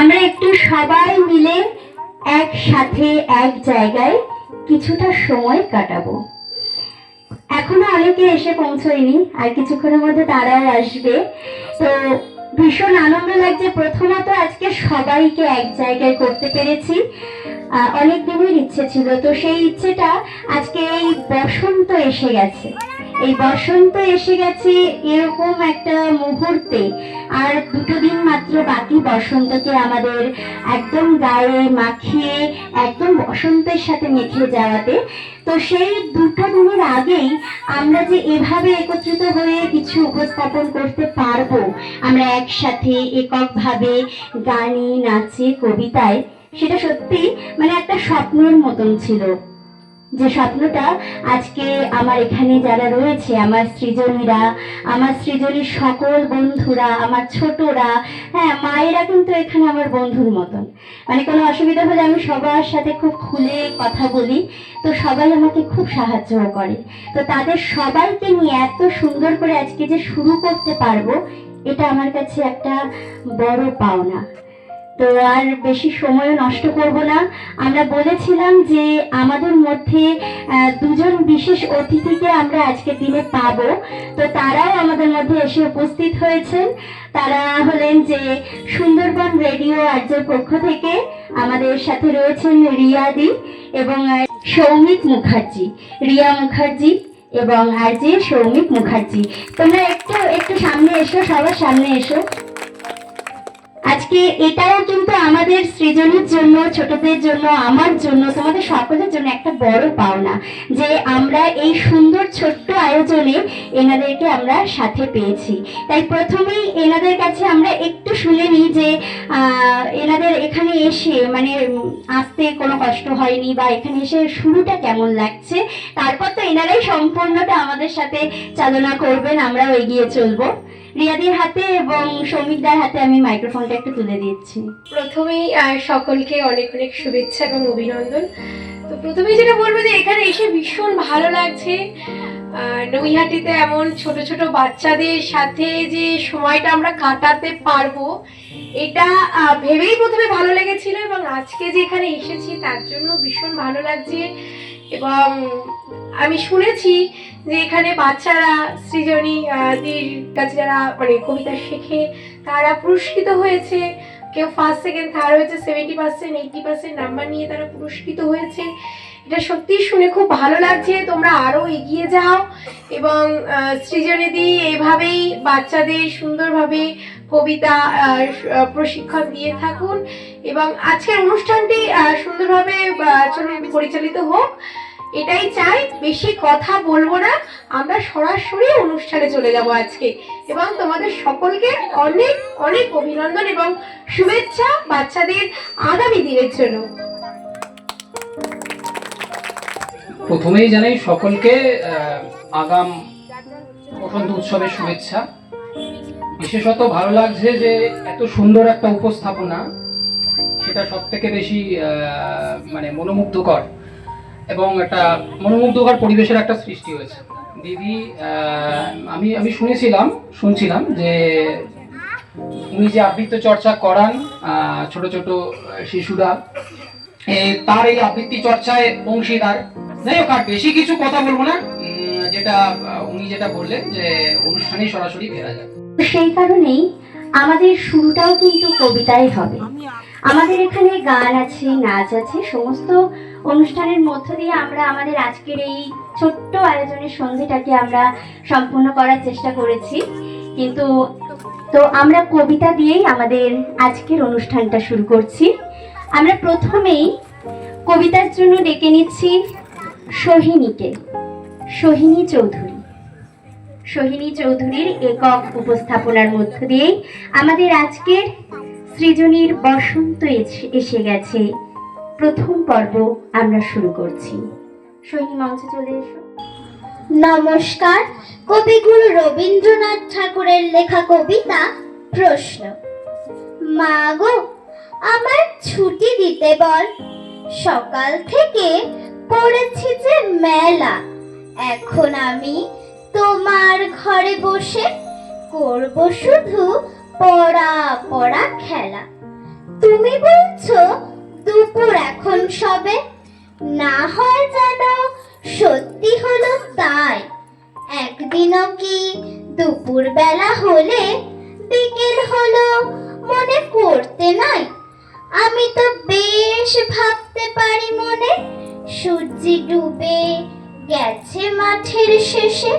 আমরা একটু সবাই মিলে একসাথে এক জায়গায় কিছুটা সময় কাটাবো। এখনো অনেকে এসে পৌঁছয়নি, আর কিছুক্ষণের মধ্যে তারাও আসবে। তো ভীষণ আনন্দ লাগছে। প্রথমত আজকে সবাইকে এক জায়গায় করতে পেরেছি, অনেক দিনের ইচ্ছে ছিল। তো সেই ইচ্ছেটা আজকে এই বসন্ত এসে গেছে, এই বসন্ত এসে গেছে এরকম একটা মুহূর্তে। আর 2 দিন মাত্র বাকি বসন্তকে আমাদের একদম গায়ে মাখিয়ে একদম বসন্তের সাথে মেখে যাওয়াতে। তো সেই 2 দিনের আগেই আমরা যে এভাবে একত্রিত হয়ে কিছু উপস্থাপন করতে পারবো, আমরা একসাথে এককভাবে গানে নাচে কবিতায়, সেটা সত্যি মানে একটা স্বপ্নের মতন ছিল। যে স্বপ্নটা আজকে আমার এখানে যারা রয়েছে, আমার সৃজনীরা, আমার সৃজনীর সকল বন্ধুরা, আমার ছোটরা, হ্যাঁ মায়েরা কিন্তু এখানে আমার বন্ধুর মতন। মানে কোনো অসুবিধা হলে আমি সবার সাথে খুব খুলে কথা বলি, তো সবাই আমাকে খুব সাহায্য করে। তো তাদের সবাইকে নিয়ে এত সুন্দর করে আজকে যে শুরু করতে পারবো, এটা আমার কাছে একটা বড় পাওনা। তো আর বেশি সময় নষ্ট করব না। আমরা বলেছিলাম যে আমাদের মধ্যে 2জন বিশেষ অতিথিকে আমরা আজকের দিনে পাবো। তো তারাও আমাদের মধ্যে এসে উপস্থিত হয়েছেন। তারা হলেন যে সুন্দরবন রেডিও আর্যের পক্ষ থেকে আমাদের সাথে রয়েছেন রিয়াদি এবং সৌমিক মুখার্জি, রিয়া মুখার্জি এবং আরজে সৌমিক মুখার্জি। তোমরা একটু একটু সামনে এসো, সবার সামনে এসো। আজকে এটাও কিন্তু আমাদের সৃজনীর জন্য, ছোটদের জন্য, আমার জন্য, তোমাদের সকলের জন্য একটা বড় পাওনা যে আমরা এই সুন্দর ছোট্ট আয়োজনে এনাদেরকে আমরা সাথে পেয়েছি। তাই প্রথমেই এনাদের কাছে আমরা একটু শুনে নিই যে এনাদের এখানে এসে মানে আসতে কোনো কষ্ট হয়নি, বা এখানে এসে শুরুটা কেমন লাগছে। তারপর তো এনারাই সম্পূর্ণটা আমাদের সাথে চালনা করবেন, আমরাও এগিয়ে চলবো। রিয়াদির হাতে এবং সৌমিকদার হাতে আমি মাইক্রোফোনটা একটু তুলে দিচ্ছি। প্রথমেই সকলকে অনেক অনেক শুভেচ্ছা এবং অভিনন্দন। তো প্রথমেই যেটা বলবো যে এখানে এসে ভীষণ ভালো লাগছে। নৈহাটিতে এমন ছোট ছোট বাচ্চাদের সাথে যে সময়টা আমরা কাটাতে পারবো, এটা ভেবেই প্রথমে ভালো লেগেছিল, এবং আজকে যে এখানে এসেছি তার জন্য ভীষণ ভালো লাগছে। এবং আমি শুনেছি যে এখানে বাচ্চারা সৃজনীদের কাছে যারা মানে কবিতা শেখে তারা পুরস্কৃত হয়েছে। কেউ ফার্স্ট সেকেন্ড থার্ড হয়েছে, 70%, 80% নাম্বার নিয়ে তারা পুরস্কৃত হয়েছে। এটা সত্যি শুনে খুব ভালো লাগছে। তোমরা আরো এগিয়ে যাও এবং সৃজনীদি এভাবেই বাচ্চাদের সুন্দরভাবে কবিতা প্রশিক্ষণ দিয়ে থাকুন, এবং আজকের অনুষ্ঠানটি সুন্দরভাবে পরিচালিত হোক, এটাই চাই। বেশি কথা বলবো না, আমরা সরাসরি অনুষ্ঠানে চলে যাব আজকে। এবং তোমাদের সকলকে অনেক অনেক অভিনন্দন এবং শুভেচ্ছা বাচ্চাদের আগামী দিনের জন্য। প্রথমেই জানাই সকলকে আগাম বসন্ত উৎসবের শুভেচ্ছা। বিশেষত ভালো লাগছে যে এত সুন্দর একটা উপস্থাপনা, সেটা সব থেকে বেশি মানে মনোমুগ্ধকর, এবং একটা মনোমুগ্ধকর পরিবেশের একটা সৃষ্টি হয়েছে। দিদি আমি শুনছিলাম যে উনি যে আবৃত্তি চর্চা করান ছোট ছোট শিশুরা, তার এই আবৃত্তি চর্চায় অংশীদার। যাই হোক, আর বেশি কিছু কথা বলবো না, যেটা উনি যেটা বললেন যে অনুষ্ঠানে সরাসরি ফেরা যায়। সেই কারণেই আমাদের শুরুটাও কিন্তু কবিতাই হবে। আমাদের এখানে গান আছে, নাচ আছে, সমস্ত অনুষ্ঠানের মধ্য দিয়ে আমরা আমাদের আজকের এই ছোট্ট আয়োজনের সন্ধ্যেটাকে আমরা সম্পূর্ণ করার চেষ্টা করেছি। কিন্তু তো আমরা কবিতা দিয়েই আমাদের আজকের অনুষ্ঠানটা শুরু করছি। আমরা প্রথমেই কবিতার জন্য ডেকে নিচ্ছি সোহিনীকে, সোহিনী চৌধুরী। সোহিনী চৌধুরীর একক উপস্থাপনার মধ্য দিয়েই আমাদের আজকের সৃজনীর বসন্ত এসে গেছে প্রথম পর্ব আমরা শুরু করছি। সোহিনী মঞ্চে চলে এসো। নমস্কার। কবিগুরু রবীন্দ্রনাথ ঠাকুরের লেখা কবিতা প্রশ্ন। মা গো, আমার ছুটি দিতে বল, সকাল থেকে পড়েছি যে মেলা। এখন আমি তোমার ঘরে বসে করব শুধু পড়া পড়া খেলা। তুমি বলছো দুপুর এখন সবে, না হয় যেন সত্যি হলো তাই। একদিনও কি দুপুর বেলা হলে বিকেল হলো মনে করতে নাই? আমি তো বেশ ভাবতে পারি মনে, সূর্যি ডুবে গেছে মাঠের শেষে,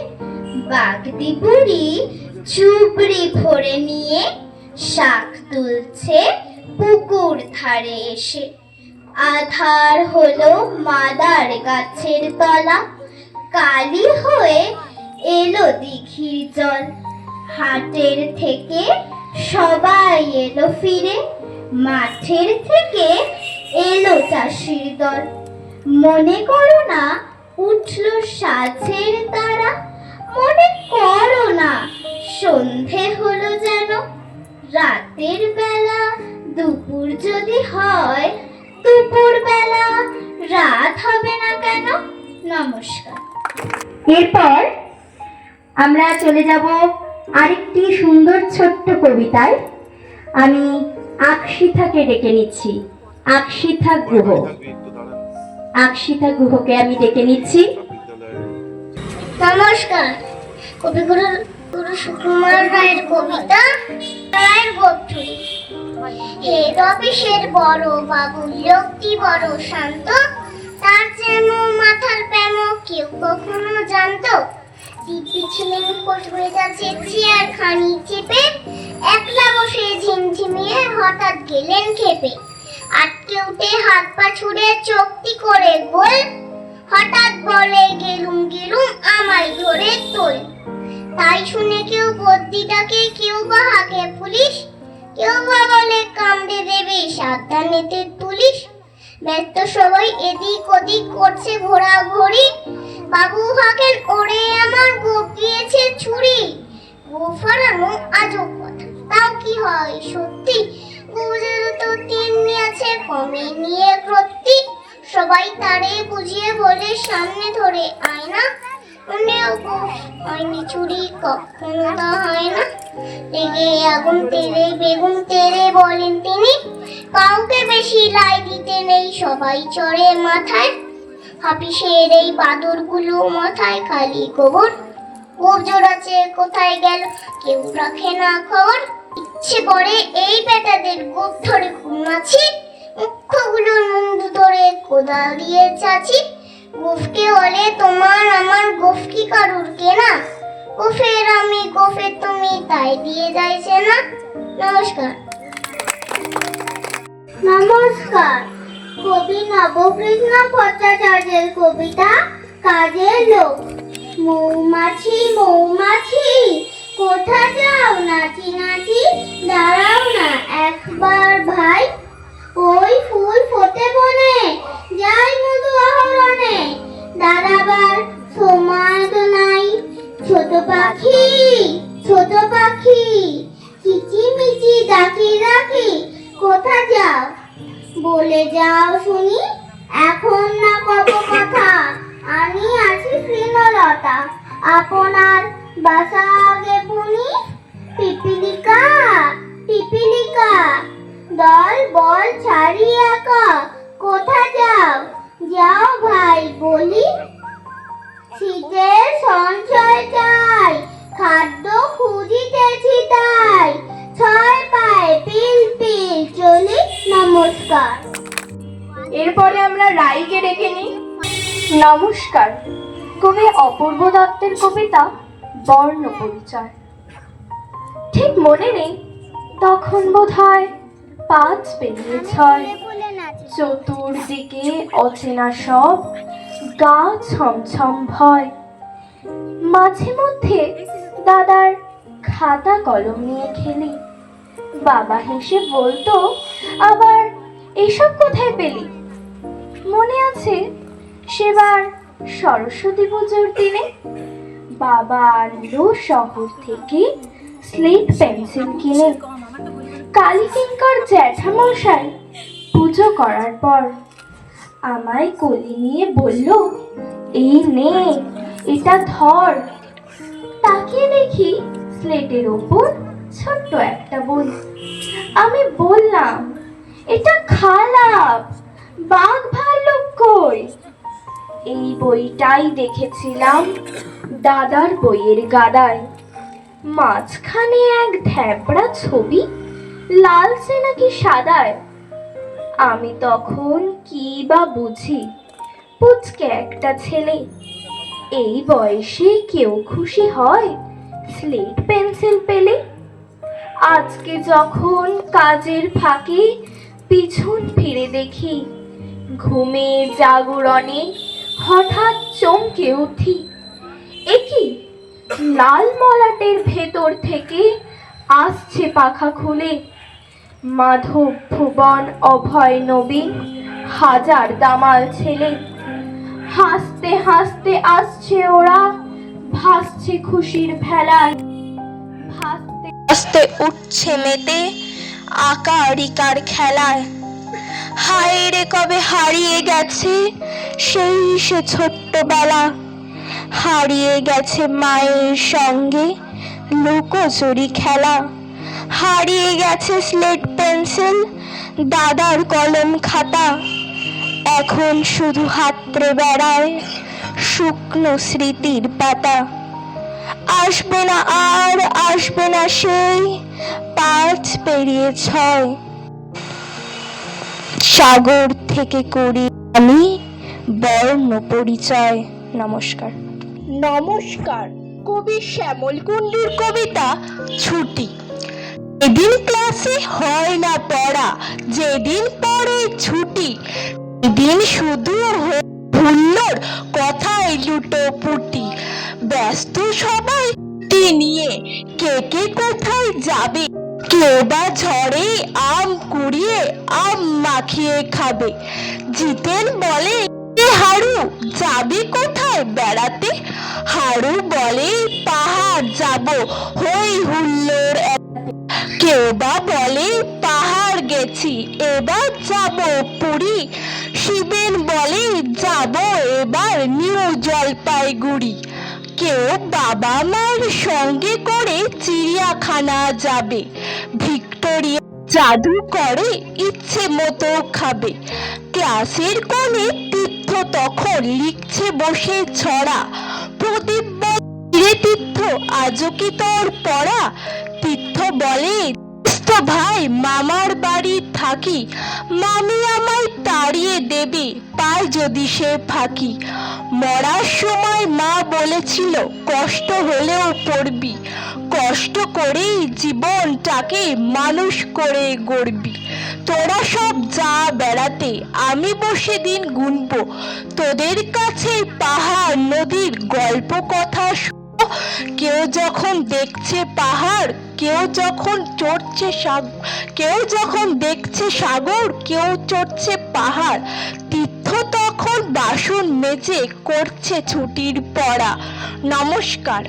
বাগদি বুড়ি চুবড়ি ভরে নিয়ে শাক তুলছে পুকুর ধারে এসে। আধার হলো মাদার গাছের তলা, কালি হয়ে এলো দিঘির জল। হাটের থেকে সবাই এলো ফিরে, মাঠের থেকে এলো চাষির দল। মনে করো না উঠলো সাঁঝের তারা, মনে করো না সন্ধে হলো যেন। রাতের বেলা দুপুর যদি হয়, দুপুর বেলা রাত হবে না কেন? নমস্কার। এরপর আমরা চলে যাব আরেকটি সুন্দর ছোট্ট কবিতায়। আমি আকশিথাকে ডেকে নিচ্ছি, আকশিথা গুহ। আকশিথা গুহকে আমি ডেকে নিচ্ছি। নমস্কার। কবিগুরু সুকুমার রায়ের কবিতা রায়ের গোপঠুরি। হেড অফিসের বড় বাবু লোকটি বড় শান্ত, তার যেন মাথার প্যামো কেউ কখনো জানতো। দিব্যি ছিলেন কোট মেজাজে চেয়ার খানি চেপে, একলা বসে ঝিমঝিমিয়ে হঠাৎ গেলেন খেপে। আটকে উঠে হাত পা ছুড়ে চোখটি করে গোল, হঠাৎ বলে গেলুম গেলুম আমায় ধরে তোল। তাই শুনে কেউ বদ্যিটাকে, কেউ বা হাঁকে পুলিশ, কেউ বা বলে কামড়ে দেবে সাবধানেতে তুলিস। ব্যস্ত সবাই এদিক ওদিক করছে ঘোরাঘুরি, বাবু হাঁকেন ওরে আমার গোপ গিয়েছে ছুরি। গোপ হারানো আজব কথা, তাও কি হয় সত্যি? গুজের তো তেমনি আছে কমে নিয়ে প্রতি, সবাই তারে বুঝিয়ে বলে সামনে ধরে আয়না। মনেও গোপ হয়নি চুরি, কখনো তা হয় না। রেগে আগুন তেলে বেগুন তেলে বলেন তিনি, কাউকে বেশি লাই দিতে নেই, সবাই চড়ে মাথায়। হাফিসের এই বাদরগুলো মাথায় খালি গোবর, গোপ জোড়াচ্ছে কোথায় গেল কেউ রাখে না খবর। ইচ্ছে করে এই বেটাদের গোপ ধরে ঘুমাচ্ছি, মুখ্যগুলোর মুন্ডু ধরে কোদাল দিয়ে চাচি। গোফকে বলে তোমার আমার গোফ কি কারুর কেনা, গোফের আমি গোফের তুমি তাই দিয়ে যাইছে না। নমস্কার। নমস্কার। কবি নবকৃষ্ণ ভট্টাচার্যের কবিতা কাজের লোক। মৌমাছি মৌমাছি কোথা যাও নাচি নাচি, দাঁড়াও না একবার ভাই। ওই ফুল ফোটে বনে, যাই মধু আহরণে, দাঁড়াবার সময় তো নাই। ছোট পাখি ছোট পাখি কিচিমিচি ডাকি ডাকি, কোথা যাও বলে যাও শুনি। এখন না কব কথা, আমি আছি শ্রীনলতা, আপনার বাসা আগে পুনি। পিপিলিকা পিপিলিকা দল বল ছাড়ি একা, কোথা যাও যাও ভাই বলি। শীতের সঞ্চয় চাই, খাদ্য খুঁজিতেছি তাই, ছয় পায়ে পিল পিল চলি। নমস্কার। এরপরে আমরা রাইকে ডেকে নিই। নমস্কার। কবি অপূর্ব দত্তের কবিতা বর্ণ পরিচয়। ঠিক মনে নেই, তখন বোধহয় 5 পেরিয়ে 6। চতুর্দিকে অচেনা সব, গা ছমছম ভয়। মাঝে মধ্যে দাদার খাতা কলম নিয়ে খেলি, বাবা হেসে বলতো আবার এসব কোথায় পেলি। মনে আছে সেবার সরস্বতী পুজোর দিনে বাবা আনলো শহর থেকে স্লেট পেন্সিল কিনে। কালীকিঙ্কর জ্যাঠামশাই পুজো করার পর আমায় কোলে নিয়ে বলল, এই নে এটা ধর। তাকিয়ে দেখি স্লেটের ওপর ছোট্ট একটা বই। আমি বললাম, এটা খারাপ, বাঘ ভাল্লুক কই? এই বইটাই দেখেছিলাম দাদার বইয়ের গাদায়। মাঝখানে এক ধ্যাবড়া ছবি, লালচে নাকি সাদায়। আমি তখন কি বা বুঝি, পুচকে একটা ছেলে। এই বয়সে কেউ খুশি হয় স্লেট পেন্সিল পেলে? আজকে যখন কাজের ফাঁকে পিছন ফিরে দেখি, ঘুমের জাগরণে হঠাৎ চমকে উঠি। একি লাল মলাটের ভেতর থেকে আসছে পাখা খুলে, মাধব ভুবন অভয় নবীন হাজার দামাল ছেলে। হাসতে হাসতে আসছে ওরা, ভাসছে খুশির ভেলায়। ভাসতে ভাসতে উঠছে মেতে আকারিকার খেলায়। হায় রে কবে হারিয়ে গেছে সেই সে ছোট্টবেলা, হারিয়ে গেছে মায়ের সঙ্গে লুকোচুরি খেলা, হারিয়ে গেছে স্লেট পেন্সিল দাদার কলম খাতা। এখন শুধু হাতড়ে বেড়ায় শুকনো স্মৃতির পাতা। আসবে না আর আসবে না সেই 5 পেরিয়ে 6। সাগর থেকে করি আমি বর্ণ পরিচয়। নমস্কার। নমস্কার। কবি শ্যামল কুণ্ডুর কবিতা ছুটি। এদিন ক্লাসে হয় না পড়া, যেদিন পড়ে ছুটি, এদিন শুধু হুল্লোড় কথায় লুটোপুটি। ব্যস্ত সবাই নিয়ে কে কে কোথায় যাবে, কেউ বা ঝড়ে আম কুড়িয়ে আম মাখিয়ে খাবে। জিতেন বলে হারু যাবে কোথায় বেড়াতে, হারু বলে পাহাড় যাব হই হুল্লোড়। কেউ বা বলে পাহাড় গেছি এবার যাব পুরী, শিবেন বলে যাব এবার নিউ জলপাইগুড়ি। কেউ বাবা মার সঙ্গে করে চিড়িয়াখানা যাবে, ভিক্টোরিয়া জাদু করে ইচ্ছে মতো খাবে। ক্লাসের কোণে তীর্থ তখন লিখছে বসে ছড়া, প্রদীপ বলে তীর্থ আজও কি তোর পড়া? তীর্থ বলে ভাই মামার বাড়ি থাকি, মামি আমায় তাড়িয়ে দেবে পায় যদি সে ফাঁকি। মরার সময় মা বলেছিল কষ্ট হলেও পড়বি, কষ্ট করেই জীবনটাকে মানুষ করে গড়বি। তোরা সব যা বেড়াতে, আমি বসে দিন গুনবো, তোদের কাছে পাহাড় নদীর গল্প কথা। কেউ যখন দেখছে পাহাড়, কেউ যখন চড়ছে কেউ যখন দেখছে সাগর, কেউ চড়ছে পাহাড়। তীর্থ তখন বাসন মেজে করছে ছুটির পড়া। নমস্কার।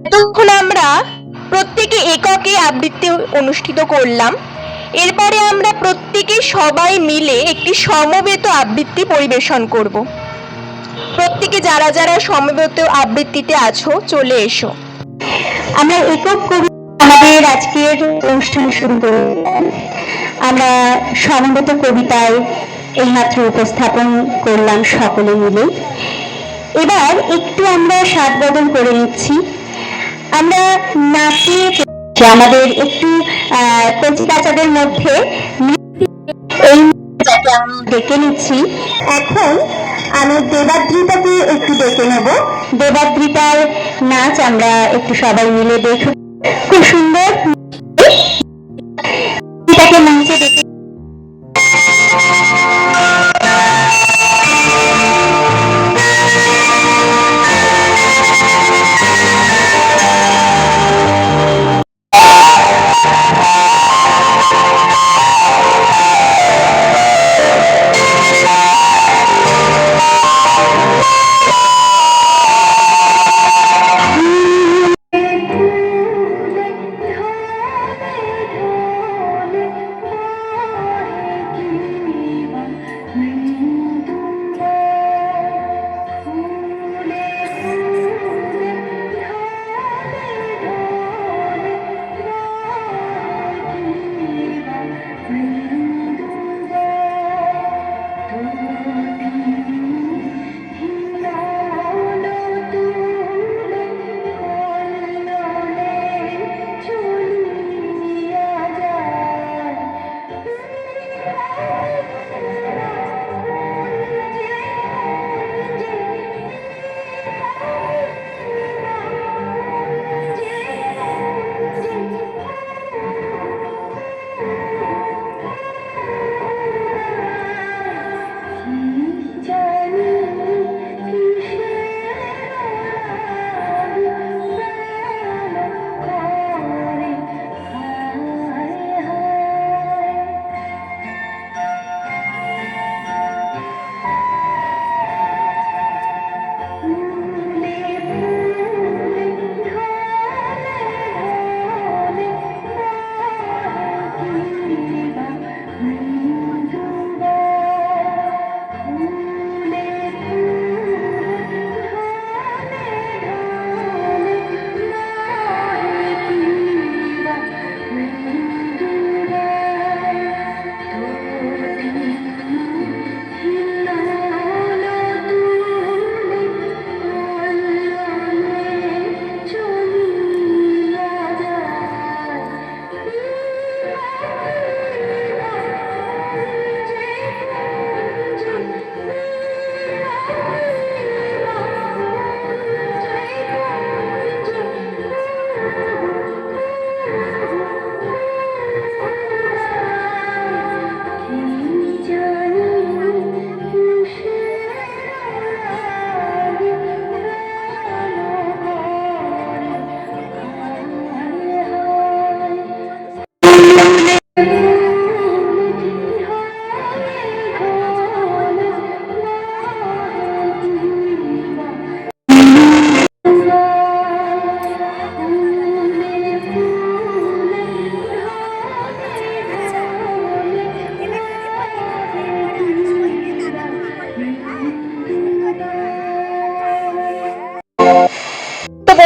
এতক্ষণ আমরা প্রত্যেকে এককে আবৃত্তি অনুষ্ঠিত করলাম। এরপরে আমরা প্রত্যেকে সবাই মিলে একটি সমবেত আবৃত্তি পরিবেশন করব। প্রত্যেকে যারা যারা সমবেত আবৃত্তিতে আছো চলে এসো। আমরা একক কবি আমাদের আজকের অনুষ্ঠান শুরু করলাম। আমরা সমবেত কবিতায় এইমাত্র উপস্থাপন করলাম সকলে মিলে। এবার একটু আমরা স্বাদ বদল করে নিচ্ছি। আমরা নাচিয়ে আমাদের একটু কচি কাচাদের মধ্যে এই ডেকে নিচ্ছি। এখন আমি দেবাদ্রিতাকে একটু ডেকে নেব। দেবাদ্রিতার নাচ আমরা একটু সবাই মিলে দেখব। খুব সুন্দর এটাকে মঞ্চে ডেকে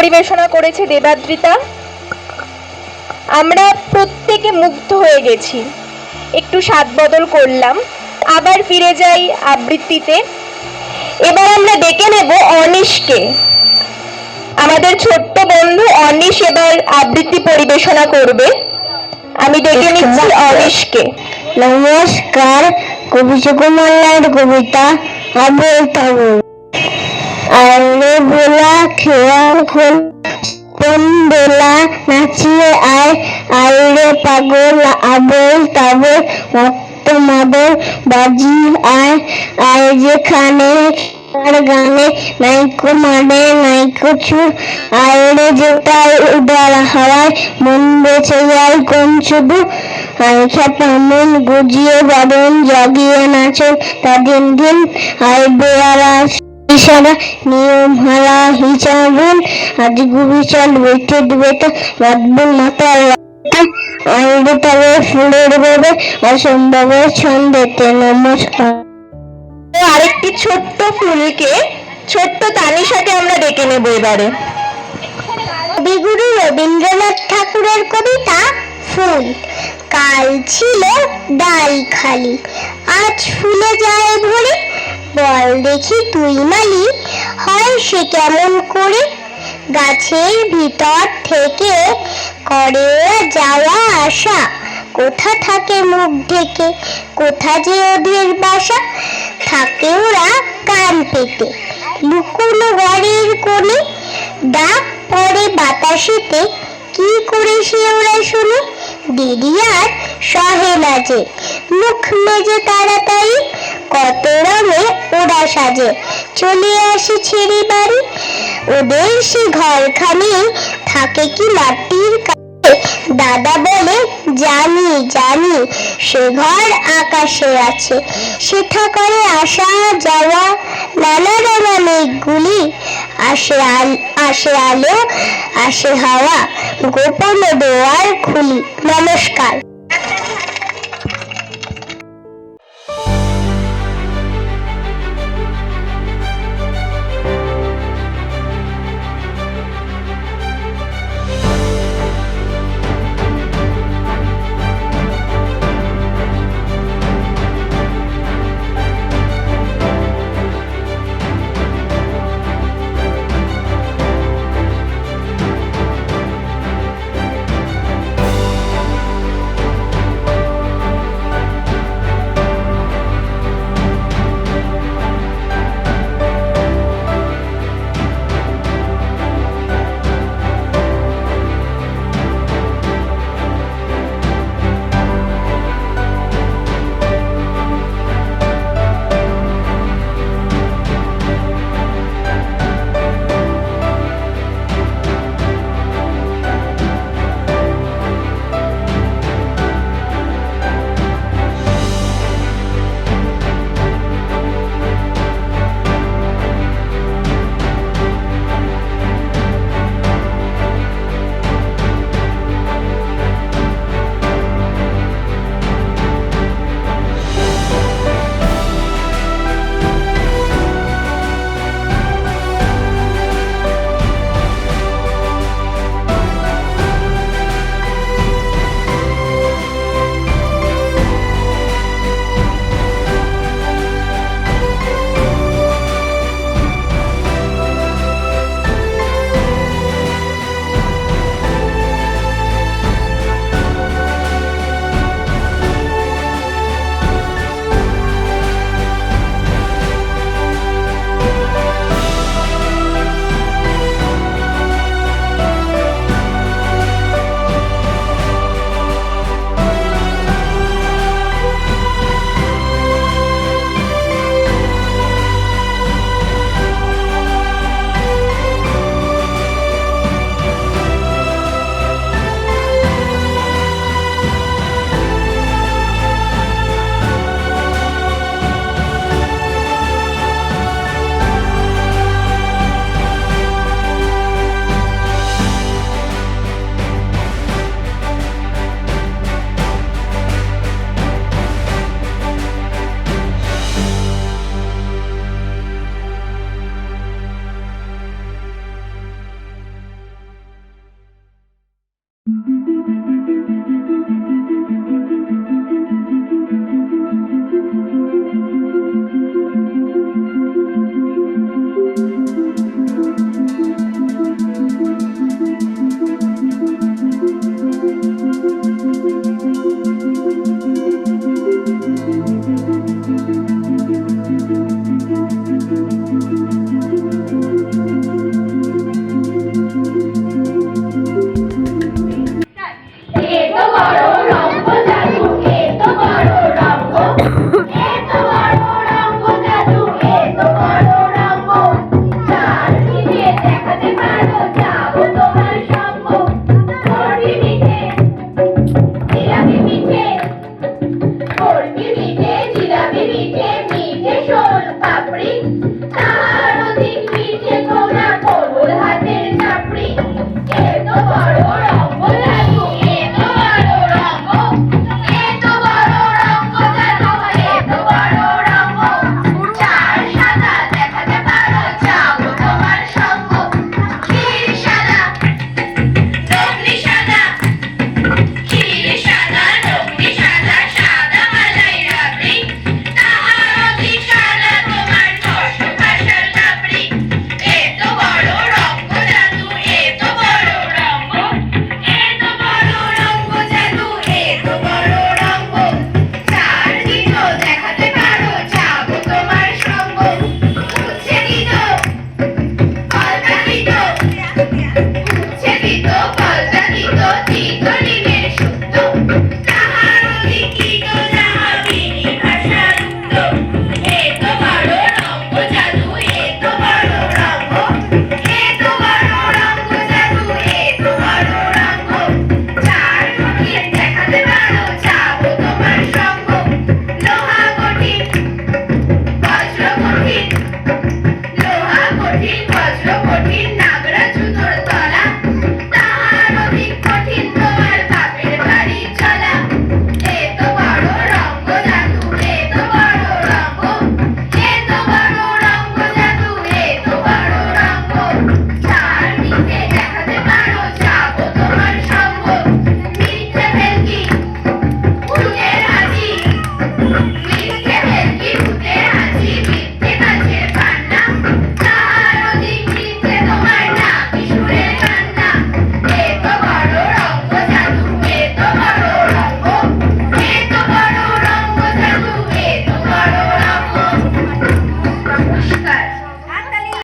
পরিবেশনা করেছে দেবাদ্রিতা। আমরা প্রত্যেকে মুগ্ধ হয়ে গেছি। একটু স্বাদ বদল করলাম, আবার ফিরে যাই আবৃত্তিতে। এবার আমরা ডেকে নেব অনিশকে। আমাদের ছোট্ট বন্ধু অনিশ এবার আবৃত্তি পরিবেশনা করবে। আমি ডেকে নিচ্ছি অনিশকে। নমস্কার, কবি সুকুমার রায়ের কবিতা আবল তাবল। আরে বোলা খেয়া খোল বেলা নাচিয়ে আয়, আইরে পাগল আবল তাবল মত্ত মাদল বাজি আয়, আয় যেখানে গানে নাইকো মানে নাইকো চুর, আইরে যেটাই উদার হাওয়ায় মন বেঁচে যায় কোন শুধু, আয় খেপা মন গুজিয়ে বাদন জাগিয়ে নাচন তা দিন দিন, আয় বেয়ারা ইশারা নিয়ম হারা হিসাবুন, আজ গুবিচল বেটে বেটা বাদবুন মাতার আইরে তবে ফুলের বেবে অসম্ভবের ছন্দেতে। নমস্কার। আরেকটি ছোট্ট ফুলকে, ছোট্ট তানিশাকে আমরা ডেকে নেব এবারে। কবিগুরু রবীন্দ্রনাথ ঠাকুরের কবিতা ফুল। কাল ছিল ডাল খালি, আজ ফুলে যায় ভরে, বল দেখি তুই মালি হয় সে কেমন করে, গাছের ভিতর থেকে করে যাওয়া আসা, কোথা থাকে মুখ ঢেকে, কোথা যে ওদের বাসা, থাকে ওরা কান পেতে লুকোনো ঘরের কোণে, ডাক পড়ে বাতাসেতে কি করে সে ওরা শুনে, দিদি আর সহে না যে মুখ মেজে তাড়াতাড়ি, কত রঙে ওরা সাজে চলে আসে ছেড়ে বাড়ি, ওদের সে ঘরখানি থাকে কি মাটির কাছে, দাদা বলে জানি জানি সে ঘর আকাশে আছে, সেথা করে আসা যাওয়া নানা রঙা মেঘগুলি, আসে আলো আসে হাওয়া গোপন দোয়ার খুলি। নমস্কার।